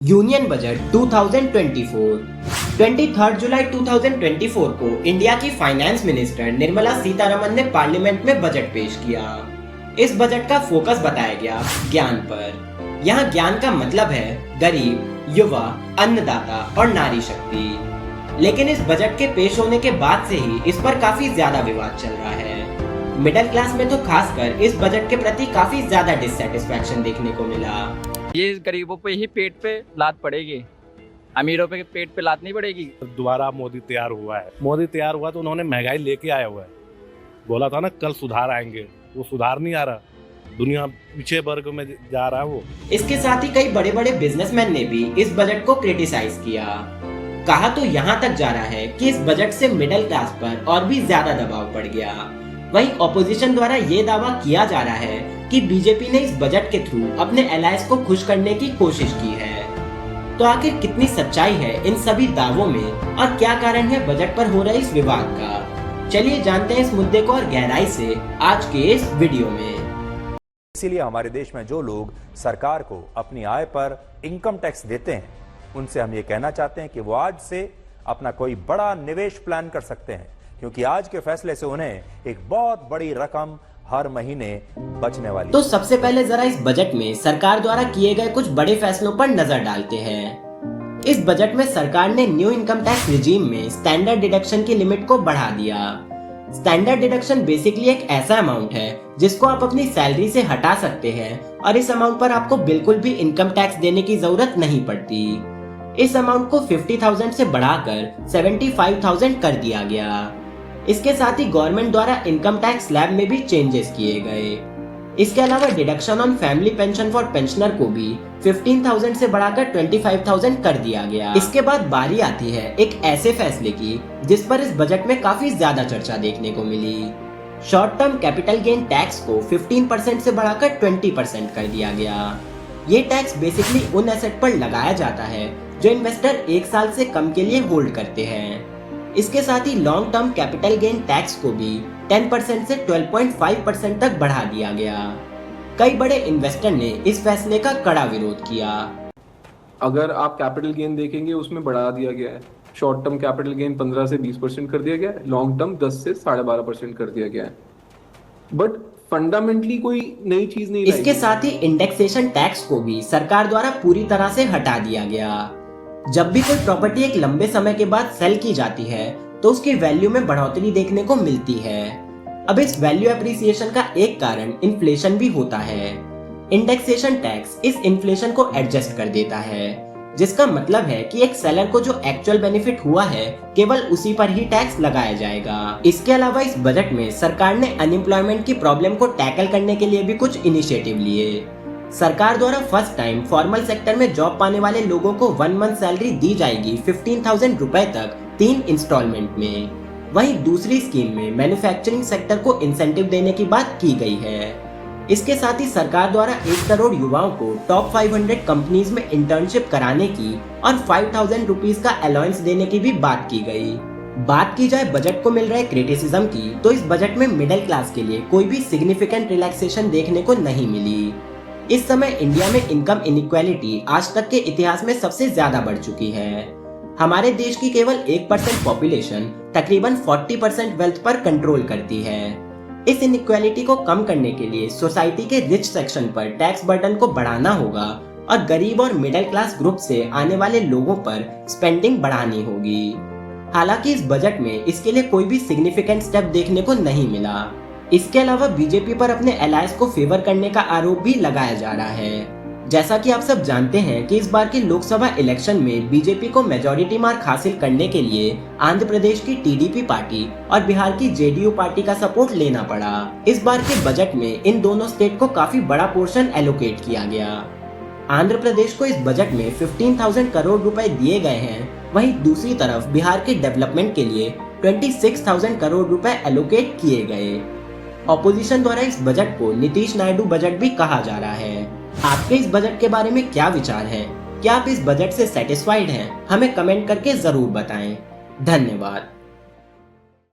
Union budget 2024 23 जुलाई 2024 को India की finance minister Nirmala Sitharaman ने पार्लियामेंट में बजट पेश किया। इस बजट का फोकस बताया गया ज्ञान पर। यहाँ ज्ञान का मतलब है गरीब, युवा, अन्नदाता और नारी शक्ति। लेकिन इस बजट के पेश होने के बाद से ही इस पर काफी ज्यादा विवाद चल रहा है। मिडिल क्लास में तो खासकर इस बजट के प्रति काफी ज्यादा डिससैटिस्फैक्शन देखने को मिला। ये गरीबों पे ही पेट पे लात पड़ेगी, अमीरों पे पेट पे लात नहीं पड़ेगी। दोबारा मोदी तैयार हुआ है। मोदी तैयार हुआ तो उन्होंने महंगाई लेके आया हुआ है। बोला था ना कल सुधार आएंगे, वो सुधार नहीं आ रहा। दुनिया पीछे वर्ग में जा रहा है वो। इसके साथ ही कई बड़े बड़े बिजनेसमैन ने भी इस बजट को क्रिटिसाइज किया। कहा तो यहाँ तक जा रहा है कि इस बजट से मिडिल क्लास पर और भी ज्यादा दबाव पड़ गया। वहीं ऑपोजिशन द्वारा ये दावा किया जा रहा है कि बीजेपी ने इस बजट के थ्रू अपने एलायंस को खुश करने की कोशिश की है। तो आखिर कितनी सच्चाई है इन सभी दावों में और क्या कारण है बजट पर हो रहे इस विवाद का? चलिए जानते हैं इस मुद्दे को और गहराई से आज के इस वीडियो में। इसीलिए हमारे देश में जो लोग सरकार को अपनी आय पर इनकम टैक्स देते हैं, उनसे हम ये कहना चाहते हैं कि वो आज से अपना कोई बड़ा निवेश प्लान कर सकते हैं, क्योंकि आज के फैसले से उन्हें एक बहुत बड़ी रकम हर महीने बचने वाली। तो सबसे पहले जरा इस बजट में सरकार द्वारा किए गए कुछ बड़े फैसलों पर नजर डालते हैं। इस बजट में सरकार ने न्यू इनकम टैक्स रिजीम में स्टैंडर्ड डिडक्शन की लिमिट को बढ़ा दिया। स्टैंडर्ड डिडक्शन बेसिकली एक ऐसा अमाउंट है जिसको आप अपनी सैलरी से हटा सकते हैं और इस अमाउंट पर आपको बिल्कुल भी इनकम टैक्स देने की जरूरत नहीं पड़ती। इस अमाउंट को 50,000 से बढ़ाकर 75,000 कर दिया गया। इसके साथ ही गवर्नमेंट द्वारा इनकम टैक्स स्लैब में भी चेंजेस किए गए। इसके अलावा deduction on family pension for pensioner को भी 15,000 से बढ़ाकर 25,000 कर दिया गया। इसके बाद बारी आती है एक ऐसे फैसले की जिस पर इस बजट में काफी ज्यादा चर्चा देखने को मिली। Short term capital gain tax को 15% से बढ़ाकर 20% कर दिया गया। ये टैक्स बेसिकली उन एसेट पर लगाया जाता है जो इन्वेस्टर 1 साल से कम के लिए होल्ड करते हैं। इसके साथ ही long term capital gain tax को भी 10% से 12.5% तक बढ़ा दिया गया। कई बड़े इन्वेस्टर ने इस फैसले का कड़ा विरोध किया। अगर आप कैपिटल गेन देखेंगे उसमें बढ़ा दिया गया है। शॉर्ट टर्म कैपिटल गेन 15 से 20% कर दिया गया है, लॉन्ग टर्म 10 से 12.5% कर दिया गया है। बट फंडामेंटली कोई नई चीज नहीं। इसके साथ ही इंडेक्सेशन टैक्स को भी सरकार द्वारा पूरी तरह से हटा दिया गया। जब भी कोई प्रॉपर्टी एक लंबे समय के बाद सेल की जाती है तो उसकी वैल्यू में बढ़ोतरी देखने को मिलती है। अब इस वैल्यू एप्रिसिएशन का एक कारण इन्फ्लेशन भी होता है। इंडेक्सेशन टैक्स इस इन्फ्लेशन को एडजस्ट कर देता है, जिसका मतलब है कि एक सेलर को जो एक्चुअल बेनिफिट हुआ है केवल उसी पर ही टैक्स लगाया जाएगा। इसके अलावा इस बजट में सरकार ने अनएम्प्लॉयमेंट की प्रॉब्लम को टैकल करने के लिए भी कुछ इनिशिएटिव लिए। सरकार द्वारा फर्स्ट टाइम फॉर्मल सेक्टर में जॉब पाने वाले लोगों को 1 मंथ सैलरी दी जाएगी 15,000 रुपए तक 3 इंस्टॉलमेंट में। वहीं दूसरी स्कीम में मैन्युफैक्चरिंग सेक्टर को इंसेंटिव देने की बात की गई है। इसके साथ ही सरकार द्वारा 1 करोड़ युवाओं को टॉप 500 कंपनीज में इंटर्नशिप कराने की और 5,000 रुपीज का अलाउंस देने की भी बात की गई। बात की जाए बजट को मिल रहे क्रिटिसिज्म की, तो इस बजट में मिडिल क्लास के लिए कोई भी सिग्निफिकेंट रिलैक्सेशन देखने को नहीं मिली। इस समय इंडिया में इनकम इनइक्वालिटी आज तक के इतिहास में सबसे ज्यादा बढ़ चुकी है। हमारे देश की केवल 1% पॉपुलेशन तकरीबन 40% वेल्थ पर कंट्रोल करती है। इस इनइक्वालिटी को कम करने के लिए सोसाइटी के रिच सेक्शन पर टैक्स बर्डन को बढ़ाना होगा और गरीब और मिडिल क्लास ग्रुप से आने वाले लोगों पर स्पेंडिंग बढ़ानी होगी। हालांकि इस बजट में इसके लिए कोई भी सिग्निफिकेंट स्टेप देखने को नहीं मिला। इसके अलावा बीजेपी पर अपने अलायंस को फेवर करने का आरोप भी लगाया जा रहा है। जैसा कि आप सब जानते हैं कि इस बार के लोकसभा इलेक्शन में बीजेपी को मेजॉरिटी मार्क हासिल करने के लिए आंध्र प्रदेश की टीडीपी पार्टी और बिहार की जेडीयू पार्टी का सपोर्ट लेना पड़ा। इस बार के बजट में इन दोनों स्टेट को काफी बड़ा पोर्शन एलोकेट किया गया। आंध्र प्रदेश को इस बजट में 15,000 करोड़ रुपए दिए गए हैं, वहीं दूसरी तरफ बिहार के डेवलपमेंट के लिए 26,000 करोड़ रुपए एलोकेट किए गए। ऑपोजिशन द्वारा इस बजट को नीतीश नायडू बजट भी कहा जा रहा है। आपके इस बजट के बारे में क्या विचार है? क्या आप इस बजट से सेटिस्फाइड हैं? हमें कमेंट करके जरूर बताएं। धन्यवाद।